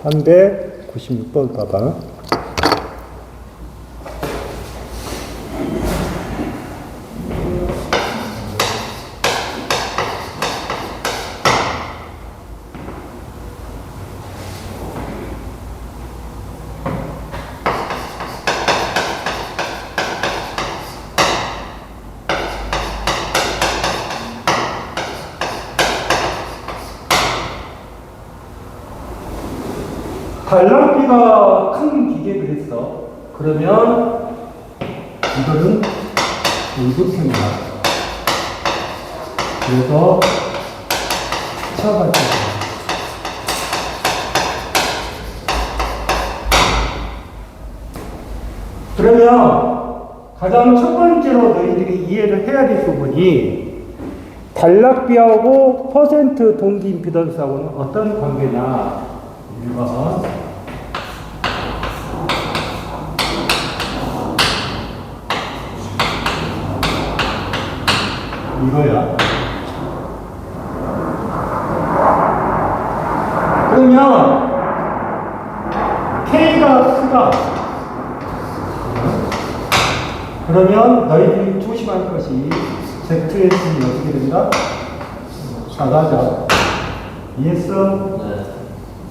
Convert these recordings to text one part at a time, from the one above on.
396번 봐봐. 달랑비가 큰 기계를 했어. 그러면 이거는 의극형이야. 그래서 차가지고 그러면 가장 첫 번째로 너희들이 이해를 해야 될 부분이 단락비하고 퍼센트 동기 임피던스하고는 어떤 관계냐. 1번 이거야. 그러면 K가 크다. 그러면 너희들이 조심할 것이 ZS는 어떻게 된다? 작아져. 이해했어? 네.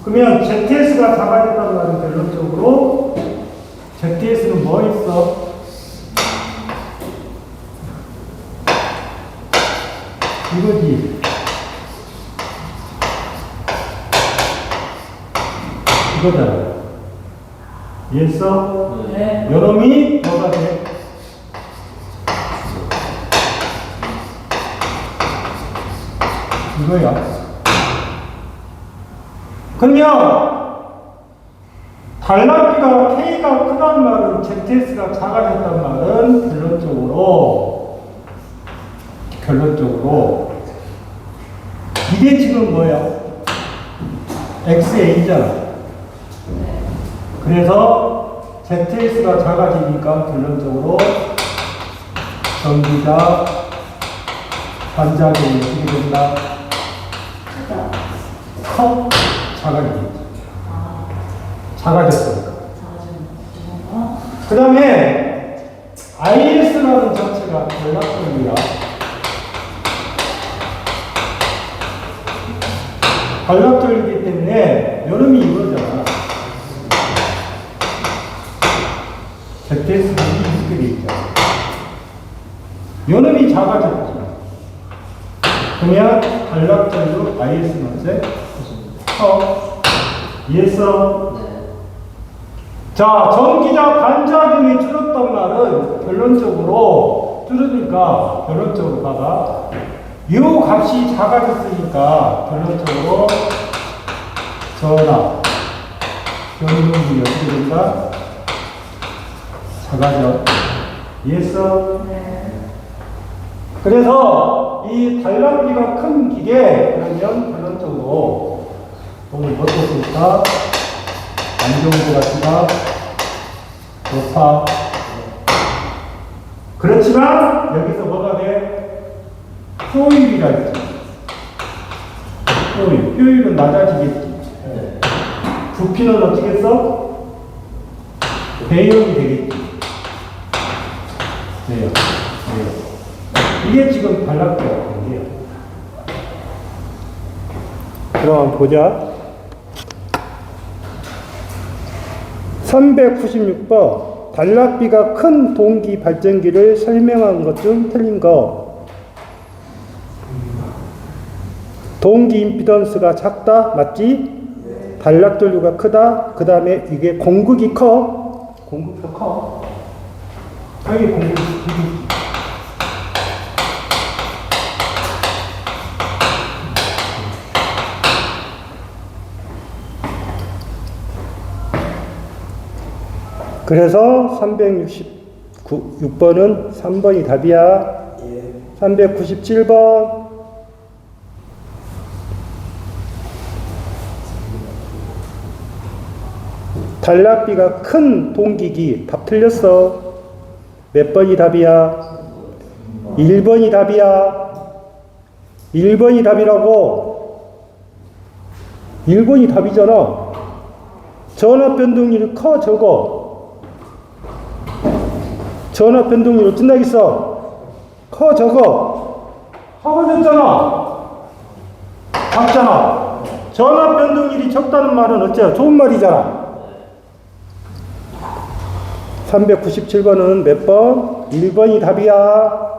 그러면 ZS가 작아졌다는 말은 결론적으로 ZS는 뭐 있어? 이거지. 이거잖아. 이해했어? 네. 요놈이 뭐가 돼? 이거야. 그러면 단락비가 K가 크다는 말은 ZS가 작아졌다는 말은 결론적으로 이게 지금 뭐야? XA잖아. 그래서 ZS가 작아지니까 결론적으로 전기자 반작용이 어떻게 된다? 커? 작아졌으니까. 그 다음에 IS라는 자체가 전락동이야. 전락동이기 때문에 요놈이 이거잖아. ZS가 이렇게 돼 있잖아. 요놈이 작아졌지. 그러면 전락전류 IS는 어째? 이해했어? 네. 자, 전기자 반작용이 줄었단 말은 결론적으로 줄으니까 결론적으로 봐봐. 요 값이 작아졌으니까 결론적으로 전압 변동이 어떻게 된다? 작아져. 이해했어? 네. 그래서 이 단락비가 큰 기계 그러면 결론적으로 돈을 못 썼으니까 안정도 가치가 높아. 그렇지만 여기서 뭐가 돼? 효율이라 했지. 효율은 낮아지겠지. 부피는 어떻게 써? 배율이 되겠지. 네요. 이게 지금 단락비가 큰 게요. 그럼 보자. 396번 단락비가 큰 동기 발전기를 설명한 것 중 틀린 거. 동기 임피던스가 작다 맞지? 네. 단락전류가 크다. 그 다음에 이게 공극이 커. 공극도 커. 당연히 공극이 크지. 그래서 366번은 3번이 답이야. 예. 397번. 단락비가 큰 동기기. 답 틀렸어. 몇 번이 답이야? 1번이 답이야. 1번이 답이라고. 1번이 답이잖아. 전압 변동률이 커, 적어? 전압 변동률 어쩐다겠어? 커, 적어? 작아졌잖아. 작잖아. 전압 변동률이 적다는 말은 어째요? 좋은 말이잖아. 397번은 몇 번? 1번이 답이야.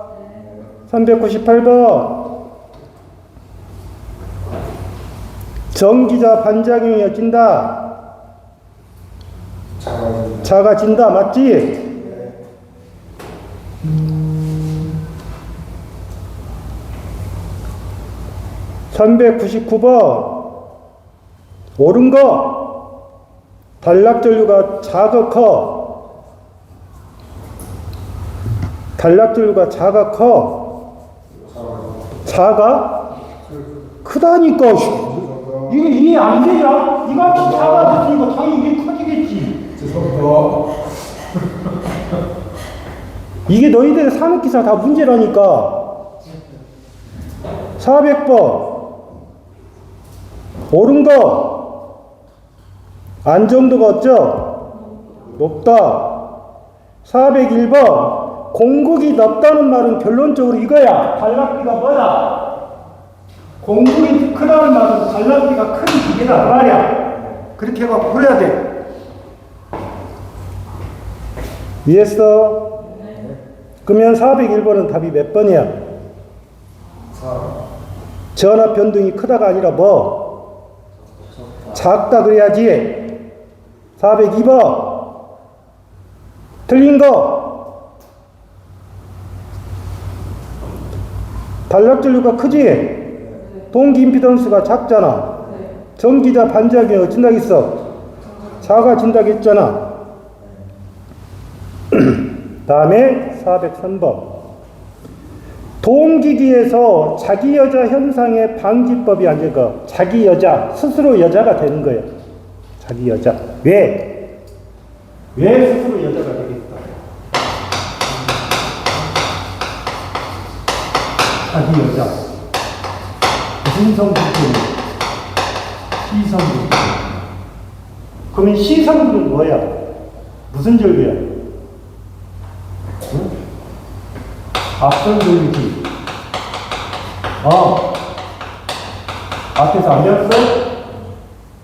398번. 전기자 반작용이 어찐다? 작아진다. 맞지? 399번. 옳은 거. 단락전류가 작아 커? 단락전류가 작아 커? 작아? 크다니까. 이게 이해 안 되냐? 이거 작아졌으니까 당연히 이게 커지겠지. 이게 너희들의 산업기사 다 문제라니까. 400번. 옳은 거. 안정도가 어쩌? 높다. 401번. 공극이 넓다는 말은 결론적으로 이거야. 단락비가 뭐다? 공극이 크다는 말은 단락비가 큰 기계다 말이야. 그렇게 해갖고 그래야 돼. 이해했어? 그러면 401번은 답이 몇 번이야? 4. 전압 변동이 크다가 아니라 뭐? 작다 그래야지. 402번. 틀린 거. 단락전류가 크지? 동기 임피던스가 작잖아. 전기자 반작용이 어쩐다겠어? 작아진다겠잖아. 다음에 403번. 동기기에서 자기 여자 현상의 방지법이 아니고 자기 여자, 스스로 여자가 되는 거예요. 자기 여자. 왜? 왜 스스로 여자가 되겠다? 자기 여자. 무슨 성분 때문에? 시성분 때문에. 그러면 시성분은 뭐야? 무슨 전류야? 응? 앞선 전류지. 앞에서 안 배웠어?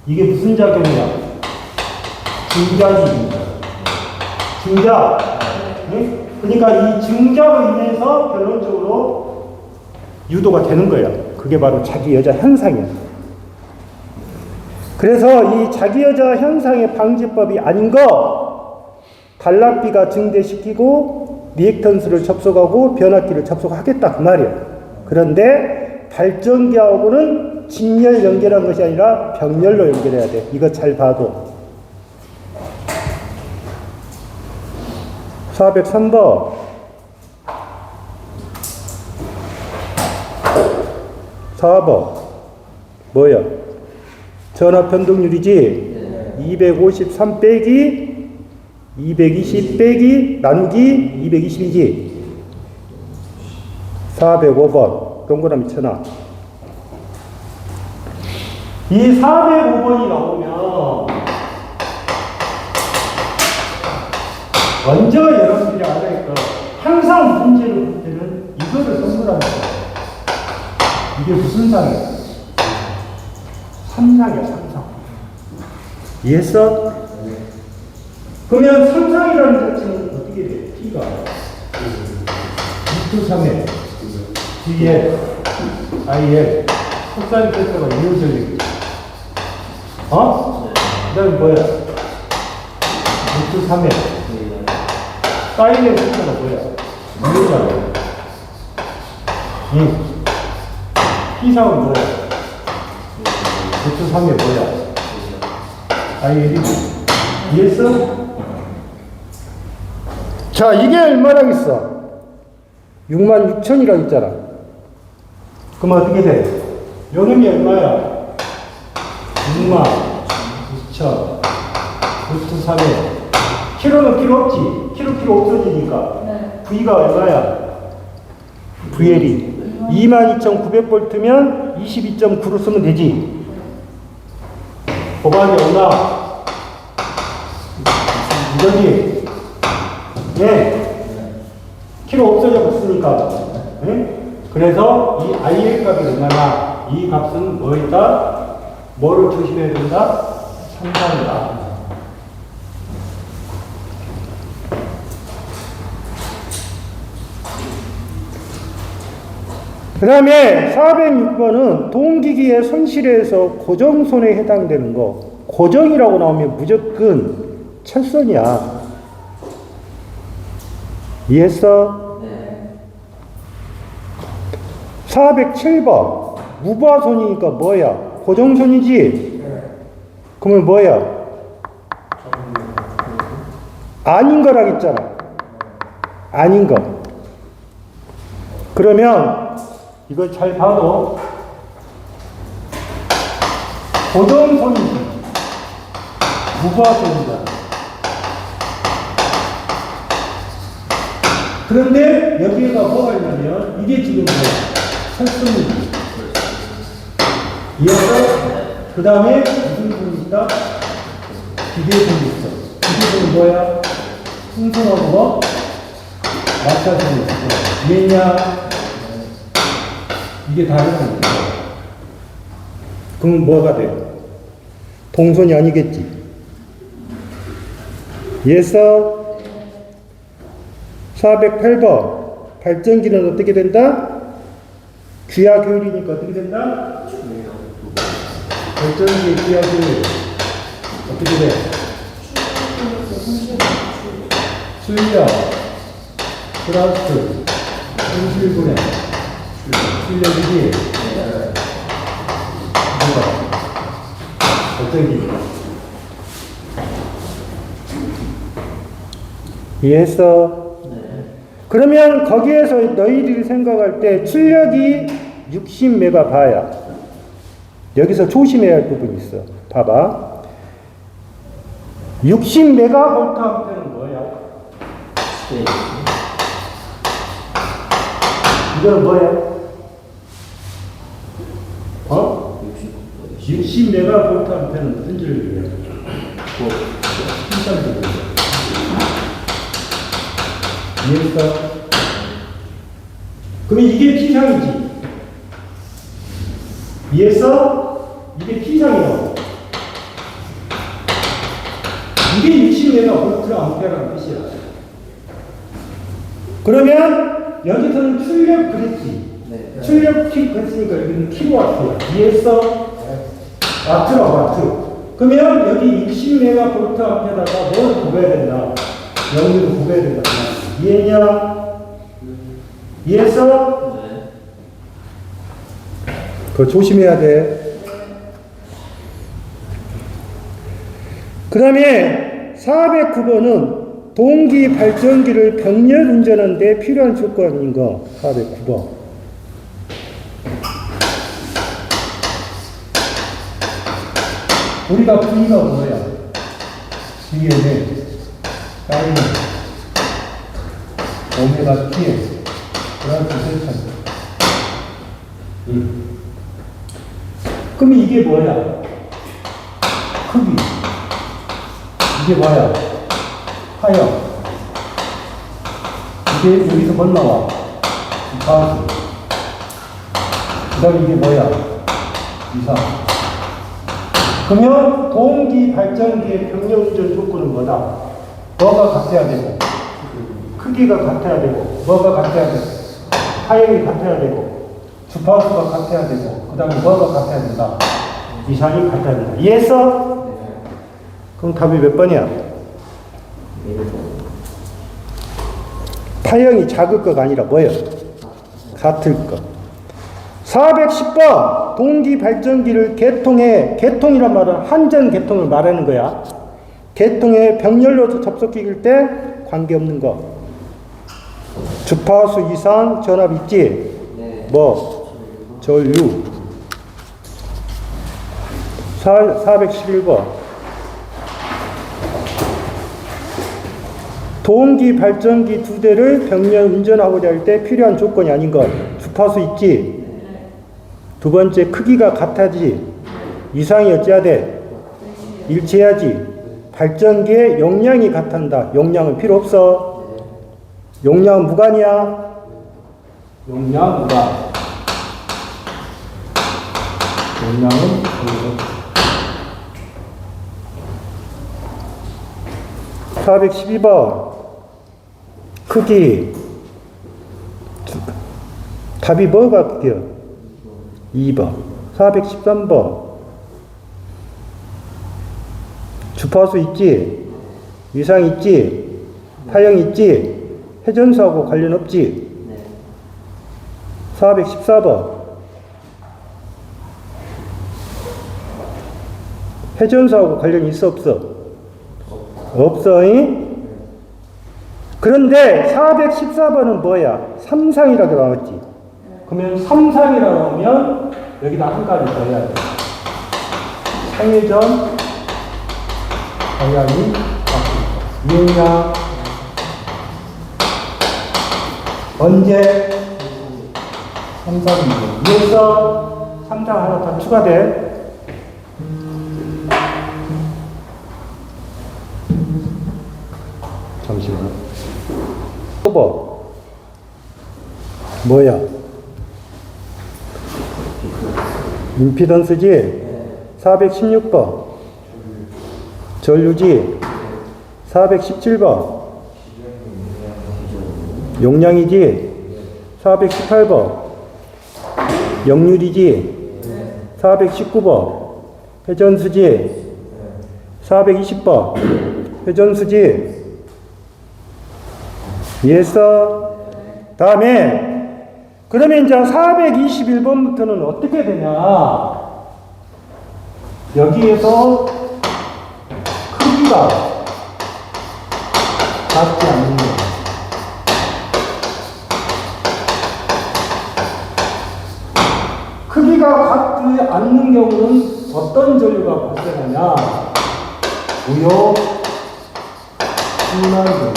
이게 무슨 작용이야? 증자지. 증자. 응? 그러니까 이 증자로 인해서 결론적으로 유도가 되는 거예요. 그게 바로 자기 여자 현상이야. 그래서 이 자기 여자 현상의 방지법이 아닌 거, 단락비가 증대시키고 리액턴스를 접속하고 변압기를 접속하겠다 그 말이에요. 그런데 발전기하고는 직렬 연결한 것이 아니라 병렬로 연결해야 돼. 이거 잘 봐도. 403번. 뭐야? 전압 변동률이지? 253 빼기 220 빼기 나누기 220이지? 405번. 동그라미 쳐놔. 이 405번이 나오면 먼저 여러분들이 알아야 할 거, 항상 문제를 볼 때는 이거를 선물하는 거야. 이게 무슨 상이야? 삼상이야, 삼상. 이해했어? 그러면 삼상이라는 자체는 어떻게 돼? T가 2, 3에 D에 I에 코사인 펜서가 이루어질 그 다음에 뭐야? 2, 3에 사인의 숫자가 뭐야? 이루어져. P상은 뭐야? 2, 3에 뭐야? IL이 이해했어? 자, 이게 얼마라겠어? 66,000이라고 했잖아. 그럼 어떻게 돼? 요놈이 얼마야? 62,000 루트 3에 키로는 필요 없지? 키로 없어지니까. 네. V가 얼마야? VL이 22,900V면 22.9로 쓰면 되지. 곱하기 얼마? 이거지? 예. 키로 없어져 버렸으니까. 예? 그래서 이 IL 값이 얼마나? 이 값은 뭐이다? 뭐를 조심해야 된다? 상관이다. 그 다음에 406번은 동기기의 손실에서 고정손에 해당되는 거. 고정이라고 나오면 무조건 철선이야. 이해했어? 네. 407번. 무바손이니까 뭐야? 고정손이지? 네. 그러면 뭐야? 아닌 거라겠잖아. 아닌 거. 그러면 이걸 잘 봐도 고정손이지 무바손이다. 그런데 여기에가 뭐가 있냐면 이게 지금 뭐야? 철선이지. 이어서 그 다음에 무슨 손이 있다? 기계손이 있어. 기계손은 뭐야? 풍선하고 뭐? 마찰손이 있어. 이해냐? 이게 다른 거예요. 그럼 뭐가 돼? 동선이 아니겠지. 이해했어? 408번. 발전기는 어떻게 된다? 귀하 교율이니까 어떻게 된다? 발전기의 귀하 교율. 어떻게 돼? 출력, 플러스, 손실분해. 출력이지? 뭐가? 발전기. 이해했어? 네. 그러면 거기에서 너희들이 생각할 때 출력이 60메가 바야. 여기서 조심해야 할 부분이 있어. 봐봐. 60메가 볼트 암페어는 뭐야? 네. 이거는 뭐야? 60메가 볼트 암페어는 무슨 줄이야? 이해했어? 그러면 이게 P상이지? 이해했어? 이게 P상이라고. 이게 60메가 볼트 암페어라는 뜻이야. 그러면 여기서는 출력 그랬지? 네. 출력 키 그랬으니까 여기는 킬로와트야. 이해했어? 네. 와트라고 와트. 그러면 여기 60메가 볼트 앞에다가 뭘 곱해야 된다? 0으로 곱해야 된다. 이해했냐? 이해했어? 네. 그거 조심해야 돼. 그 다음에 409번은 동기 발전기를 병렬 운전하는 데 필요한 조건인 거. 409번. 우리가 V가 뭐야? V에는 사인 오메가 T에 플러스 셀타. 그럼 이게 뭐야? 크기. 이게 뭐야? 하여. 이게 여기서 뭐 나와? 가스. 그 다음에 이게 뭐야? 이상. 그러면 동기 발전기의 병렬 운전 조건은 뭐다? 뭐가 같아야 되고, 크기가 같아야 되고, 뭐가 같아야 되고, 하형이 같아야 되고, 주파수가 같아야 되고, 그 다음에 뭐가 같아야 된다? 이상이 같아야 된다. 이해했어? 네. 그럼 답이 몇 번이야? 파형이 작을 거가 아니라 뭐예요? 같을 거. 410번 동기 발전기를 개통이란 말은 한전 개통을 말하는 거야. 개통에 병렬로 접속시킬 때 관계없는 거. 주파수 이상 전압 있지? 네. 뭐? 전류. 411번 동기 발전기 2대를 병렬 운전하고자 할 때 필요한 조건이 아닌 것. 주파수 있지? 두 번째 크기가 같아지. 이상이 어찌해야 돼? 일치해야지. 발전기의 용량이 같단다. 용량은 필요 없어. 용량은 무관이야. 용량 무관. 용량은 필요 없어. 412번 크기. 답이 뭐가 크기야? 2번. 413번 주파수 있지? 위상 있지? 타형 있지? 회전수하고 관련 없지? 414번 회전수하고 관련 있어 없어? 없어. 잉? 그런데 414번은 뭐야? 3상이라고 나왔지? 그러면 3상이라고 하면 여기다 한 가지 더 해야 돼. 상회전 방향이 바뀝니다. 이해냐? 언제? 3상이고. 위에서 3상 하나 더 추가돼. 잠시만. 뭐야? 임피던스지? 416번. 전류지? 417번. 용량이지? 418번. 역률이지? 419번. 회전수지? 420번. 회전수지? 이해했어? 다음에 그러면 이제 421번부터는 어떻게 되냐? 여기에서 크기가 같지 않는 거. 크기가 같지 않는 경우는 어떤 전류가 발생하냐? 무효 순환 전류.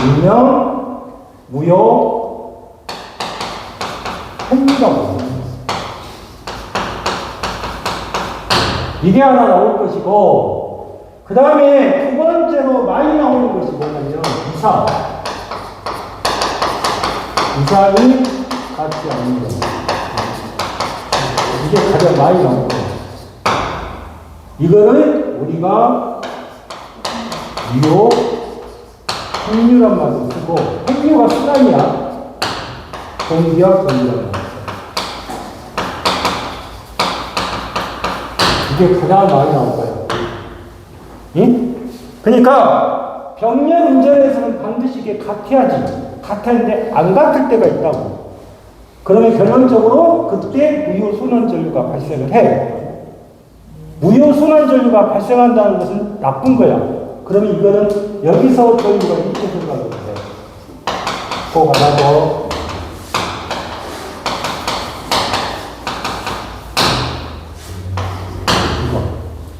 일명 무효 핵미가 나옵니다. 이게 하나 나올 것이고, 그 다음에 두 번째로 많이 나오는 것이 뭐냐면 이상. 이상이 같지 않는 것. 이게 가장 많이 나오는 거. 이거를 우리가 무효 핵류란 말을 쓰고, 핵류가 순환이야. 공기와 전류란 말. 이게 가장 많이 나올 거예요. 응? 그러니까 병렬 운전에서는 반드시 이게 같아야지. 같았는데 안 같을 때가 있다고. 그러면 결론적으로 그때 무효순환 전류가 발생을 해. 무효순환 전류가 발생한다는 것은 나쁜 거야. 그러면 이거는 여기서 전류가 이렇게 생각을 해. 또 하나 더.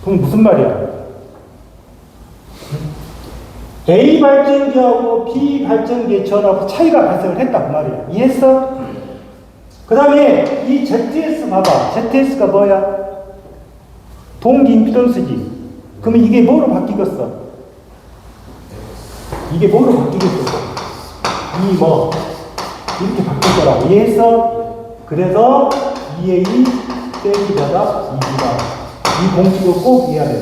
그럼 무슨 말이야? A 발전기하고 B 발전기의 전하고 차이가 발생을 했다 그 말이야. 이해했어? 그 다음에 이 ZS 봐봐. ZS가 뭐야? 동기 임피던스지. 그러면 이게 뭐로 바뀌겠어? 이게 뭐로 바뀌겠어? 이 뭐 이렇게 바뀔 거라고. 이해했어? 그래서 EA 빼기보다 EB다. 이 공식을 꼭 이해해야 돼.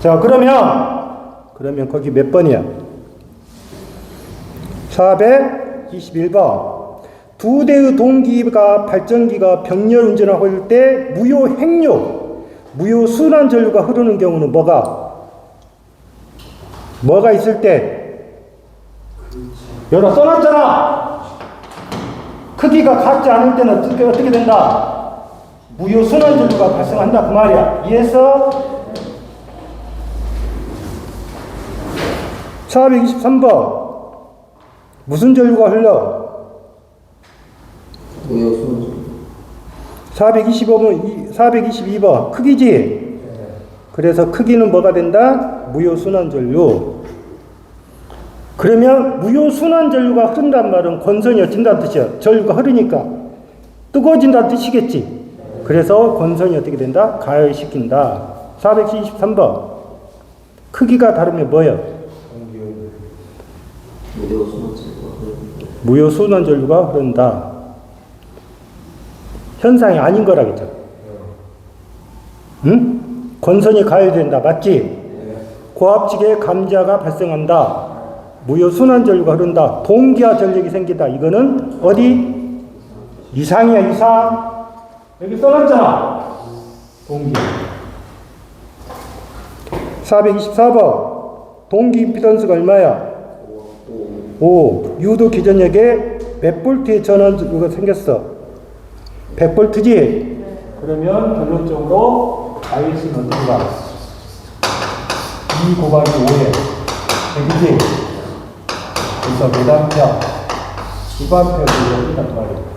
자, 그러면 거기 몇 번이야? 421번. 두 대의 동기가 발전기가 병렬 운전을 할 때 무효 핵류, 무효 순환 전류가 흐르는 경우는 뭐가 있을 때? 여기다 써놨잖아. 크기가 같지 않을 때는 어떻게 된다? 무효 순환 전류가 발생한다 그 말이야. 이해했어? 423번. 무슨 전류가 흘러? 무효 순환. 422번. 크기지? 그래서 크기는 뭐가 된다? 무효 순환 전류. 그러면 무효 순환 전류가 흐른단 말은 권선이 어진다는 뜻이야. 전류가 흐르니까 뜨거워진다는 뜻이겠지. 그래서 권선이 어떻게 된다? 가열시킨다. 473번. 크기가 다르면 뭐예요? 무효순환전류가 흐른다. 현상이 아닌 거라겠죠. 응? 권선이 가열된다. 맞지? 고압직에 감자가 발생한다. 무효순환전류가 흐른다. 동기화 전력이 생긴다. 이거는 어디? 이상이야, 이상. 여기 써놨잖아. 동기화. 424번. 동기 임피던스가 얼마야? 5. 유도 기전력에 몇 볼트의 전환구가 생겼어? 100볼트지? 그러면 결론적으로 IS는 어떻게 가? 2 곱하기 5에 100이지? 그래서 몇 암페어? 9암페어를 여기단 말이야.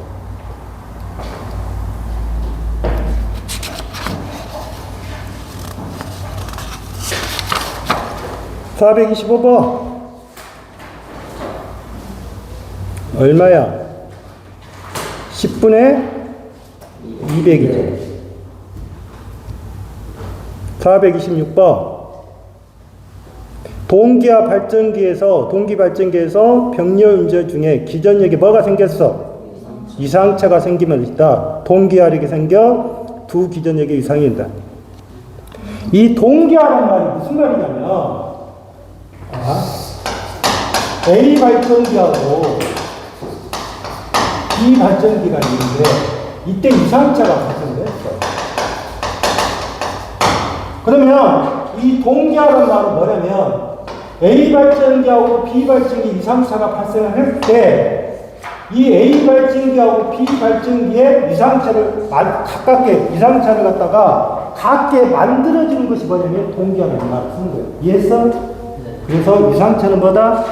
(425번) 얼마야? 10분의 200이죠. 426번. 동기화 발전기에서, 동기 발전기에서 병렬 운전 중에 기전력에 뭐가 생겼어? 이상차가 생기면 있다. 동기화력이 생겨 두 기전력의 이상이 된다. 이 동기화란 말이 무슨 말이냐면, A 발전기하고 B 발전기가 있는데 이때 이상차가 발생됐어. 그러면 이 동기화란 말은 뭐냐면 A 발전기하고 B 발전기 이상차가 발생을 할 때 이 A 발전기하고 B 발전기의 이상차를 가깝게 이상차를 갖다가 같게 만들어주는 것이 뭐냐면 동기화라는 말을 쓰는 거예요. 이해했어? 그래서 이상차는 뭐다?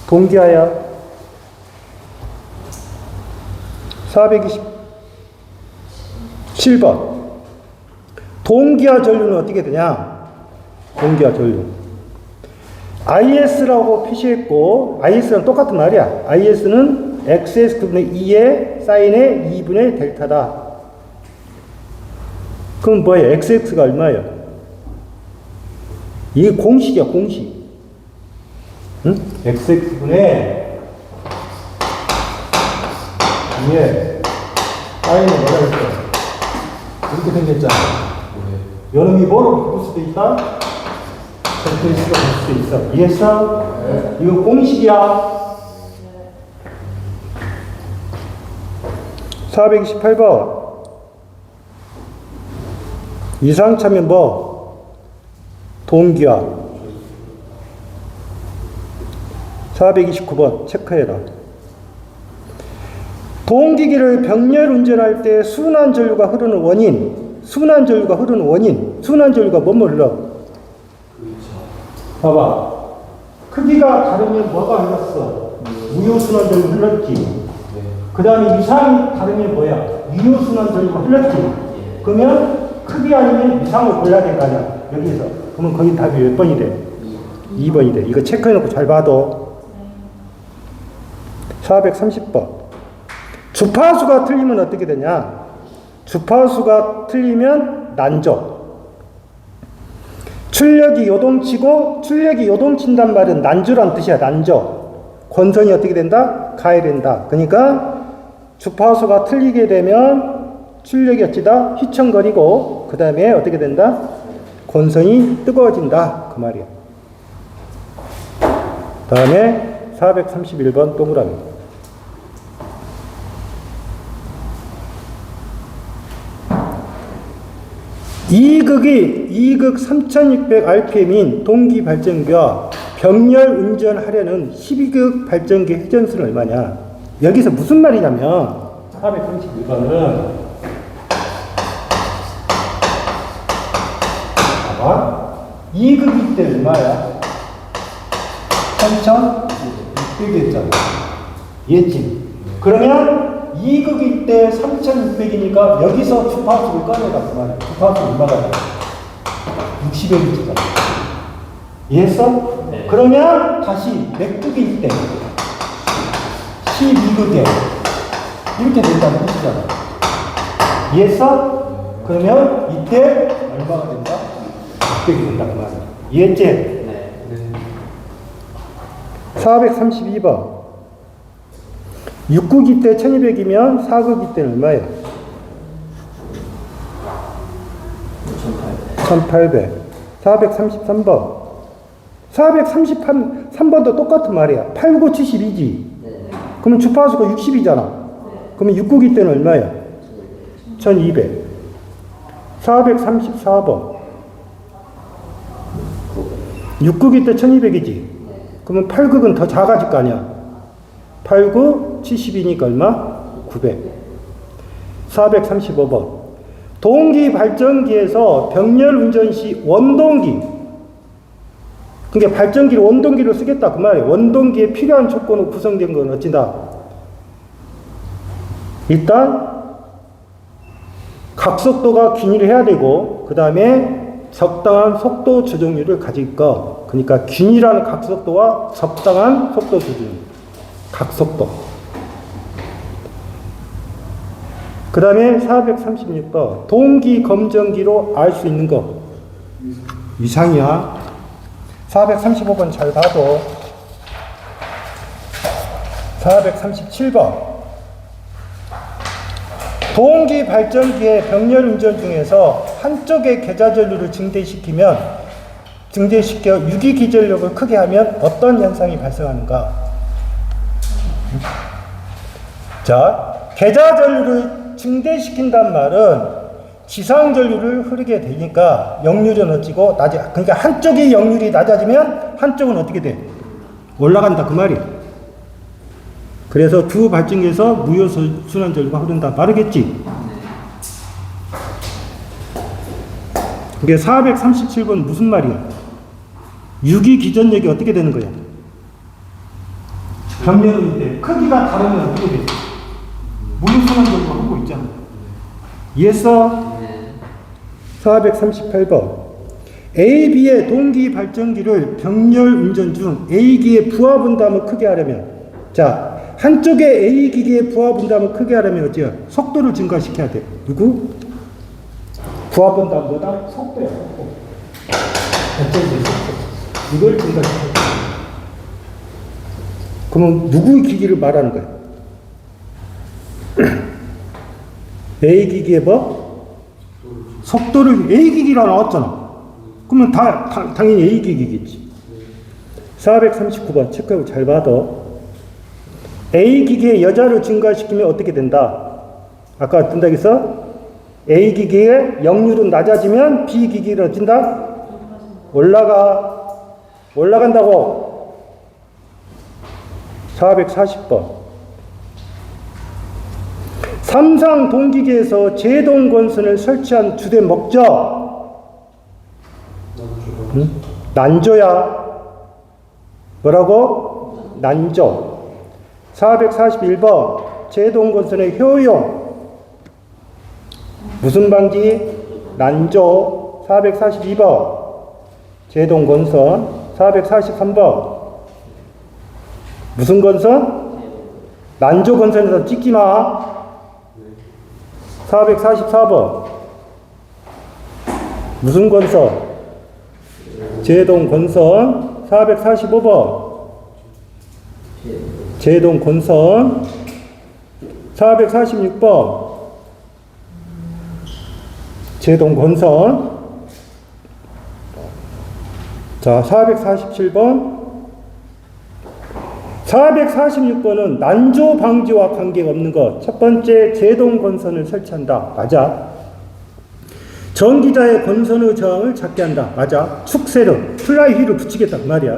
동기화야. 427번. 동기화 전류는 어떻게 되냐? 동기화 전류. IS라고 표시했고, IS랑 똑같은 말이야. IS는 XS9분의 2의 사인의 2분의 델타다. 그럼 뭐예요? XX가 얼마예요? 이게 공식이야, 공식. 응? XX분의 2의 사인은 뭐라 그랬어? 이렇게 생겼잖아. 여름이 뭐로 바꿀 수도 있다? ZS가 될 수도 있어. 이해했어? 네. 이거 공식이야. 428번. 이상차면 뭐? 동기화. 429번 체크해라. 동기기를 병렬 운전할 때 순환전류가 흐르는 원인, 순환전류가 흐르는 원인, 순환전류가 뭐뭐 흘러? 봐봐. 크기가 다르면 뭐가 흘렀어? 무효순환전류 흘렀지. 그 다음에 이상이 다르면 뭐야? 유효순환전류가 흘렀지. 그러면 크기 아니면 이상을 골라야 될 거 아니야. 여기서. 그러면 거기 답이 몇 번이 돼? 2번이 돼. 이거 체크해놓고 잘 봐도. 430번. 주파수가 틀리면 어떻게 되냐? 주파수가 틀리면 난조. 출력이 요동치고, 출력이 요동친단 말은 난조란 뜻이야, 난조. 권선이 어떻게 된다? 가해된다. 그러니까 주파수가 틀리게 되면 출력이 어찌다? 휘청거리고, 그 다음에 어떻게 된다? 권선이 뜨거워진다. 그 말이야. 다음에 431번 동그라미. 이극 3600rpm인 동기 발전기와 병렬 운전하려는 12극 발전기 회전수는 얼마냐? 여기서 무슨 말이냐면 431번은 봐봐. 2극일 때 얼마야? 3600이 했잖아. 이해했지? 그러면 2극일 때 3600이니까 여기서 주파수를 꺼내라 그 말이야. 주파수 얼마가 돼? 60Hz잖아. 이해했어? 네. 그러면 다시 몇 극일 때 12극에 이렇게 된다는 뜻이잖아. 이해했어? 그러면 이때 얼마가 된다? 600이 된다 그 말이야. 이해했지? 네. 432번 6국이 때 1200이면 4국이 때는 얼마예요? 1800. 433번 433번도 똑같은 말이야. 8, 9, 72지. 그러면 주파수가 60이잖아. 그러면 6국이 때는 얼마야? 1200. 434번 6국이 때 1200이지. 그러면 8국은 더 작아질 거 아니야. 8, 9, 72니까 얼마? 900. 435번 동기 발전기에서 병렬 운전 시 원동기, 그러니까 발전기를 원동기로 쓰겠다 그 말이에요. 원동기에 필요한 조건으로 구성된 건 어찌다? 일단 각속도가 균일을 해야 되고, 그 다음에 적당한 속도 조정률을 가질 거. 그러니까 균일한 각속도와 적당한 속도 조정, 각속도. 그 다음에 436번 동기 검정기로 알 수 있는 거. 이상이야. 435번 잘 봐도. 437번 동기 발전기의 병렬 운전 중에서 한쪽의 계좌전류를 증대시켜 유기기전력을 크게 하면 어떤 현상이 발생하는가? 자, 계좌전류를 증대시킨단 말은 지상전류를 흐르게 되니까 역률은 어찌고 그러니까 한쪽의 역률이 낮아지면 한쪽은 어떻게 돼? 올라간다 그 말이야. 그래서 두 발전기에서 무효순환전류가 흐른다 말이겠지. 그게 437번 무슨 말이야? 유기기전력이 어떻게 되는 거야? 병렬인데 크기가 다르면 어떻게 돼? 무효순환전류가 흐르고 있잖아. 이해했어? 438번 AB의 동기 발전기를 병렬 운전 중 A기의 부하 분담을 크게 하려면, 자, 한쪽에 A 기기의 부하 분담을 크게 하려면 어찌야? 속도를 증가시켜야 돼. 누구? 부하 분담보다 속도야. 속도. 이걸 증가시켜야 돼. 그러면 누구의 기기를 말하는 거야? A 기기의 뭐? 속도를 A 기기라 나왔잖아. 그러면 당연히 A 기기겠지. 439번 체크하고 잘 봐도 A 기기의 여자를 증가시키면 어떻게 된다? 아까 뜬다 했어? A 기기의 역률은 낮아지면 B 기기는 어쩐다? 올라간다고. 440번 삼상 동기계에서 제동 건선을 설치한 주된 목적. 난조야. 뭐라고? 난조. 441번 제동 건선의 효용. 무슨 방지? 난조. 442번 제동 건선. 443번 무슨 건선? 난조 건선에서 찍지 마. 444번 무슨 건선? 제동 건선. 445번 제동 건선. 446번 제동 건선. 자, 447번 446번은 난조 방지와 관계가 없는 것. 첫 번째, 제동 건선을 설치한다. 맞아. 전기자의 건선의 저항을 작게 한다. 맞아. 축세를, 플라이휠을 붙이겠다. 그 말이야.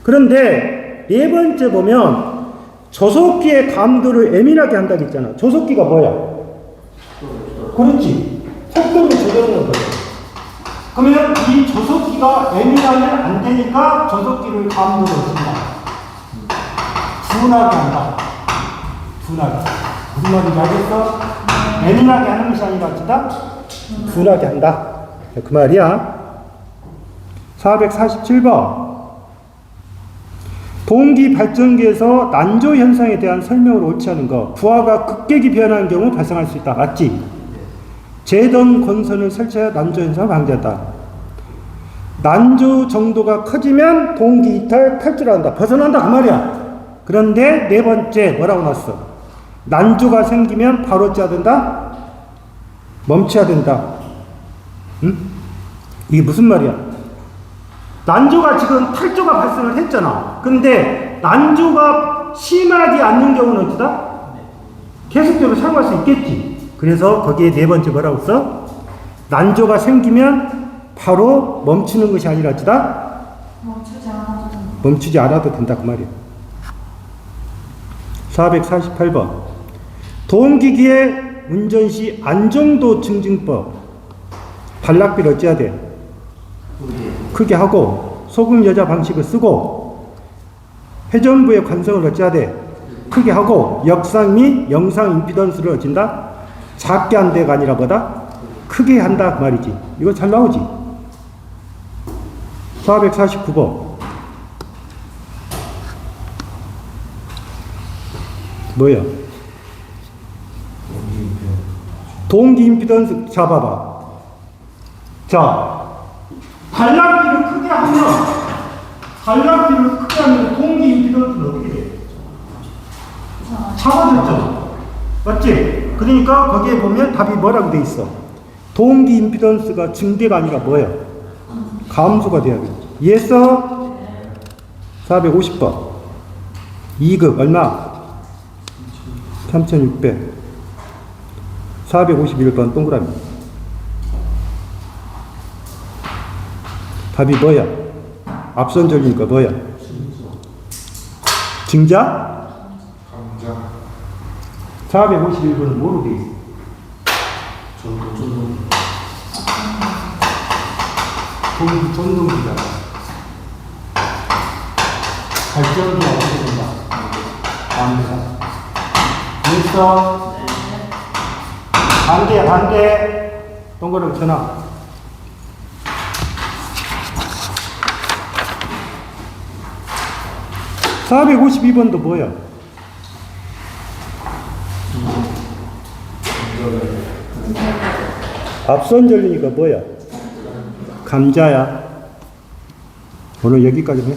그런데 네 번째 보면 조속기의 감도를 예민하게 한다고 했잖아. 조속기가 뭐야? 그렇지. 속도를 조절하는 거야. 그러면 이 조속기가 예민하면 안 되니까 조속기를 감도를 준다. 둔하게 한다. 둔하게. 무슨 말인지 알겠어? 예민하게 하는 것이 아니라 어쩌다? 둔하게 한다. 그 말이야. 447번 동기 발전기에서 난조 현상에 대한 설명을 옳지 않은 거. 부하가 극격이 변하는 경우 발생할 수 있다. 맞지? 제동 권선을 설치하여 난조 현상을 방지한다. 난조 정도가 커지면 동기 이탈 탈출한다. 벗어난다 그 말이야. 그런데 네 번째 뭐라고 났어? 난조가 생기면 바로 쪄야 된다? 멈춰야 된다. 응? 이게 무슨 말이야? 난조가 지금 탈조가 발생을 했잖아. 근데 난조가 심하지 않는 경우는 어쩌다? 계속적으로 사용할 수 있겠지. 그래서 거기에 네 번째 뭐라고 써? 난조가 생기면 바로 멈추는 것이 아니라 어쩌다? 멈추지 않아도 된다 그 말이야. 448번 도움기기의 운전시 안정도 증진법. 단락비를 어찌해야 돼? 크게 하고 소금 여자 방식을 쓰고 회전부의 관성을 어찌해야 돼? 크게 하고 역상 및 영상 임피던스를 어찐다? 작게 한다가 아니라 뭐다? 크게 한다 그 말이지. 이거 잘 나오지? 449번 뭐야? 동기 임피던스 잡아봐. 자, 단락비를 크게 하면 동기 임피던스는 어떻게 돼? 작아졌죠? 맞지? 그러니까 거기에 보면 답이 뭐라고 돼 있어? 동기 임피던스가 증대가 아니라 뭐야? 감소가 돼야겠지. 이해했어? 450번 2급 얼마? 3600. 451번 동그라미. 답이 뭐야? 앞선 전이니까 뭐야? 증자? 감자. 451번은 뭐로 돼 있어? 전동기잖아. 발전도 어떻게 된다? 감자. 됐어? 반대. 동그라미 전화. 452번도 뭐야? 앞선 전리니까 뭐야? 감자야. 오늘 여기까지 해.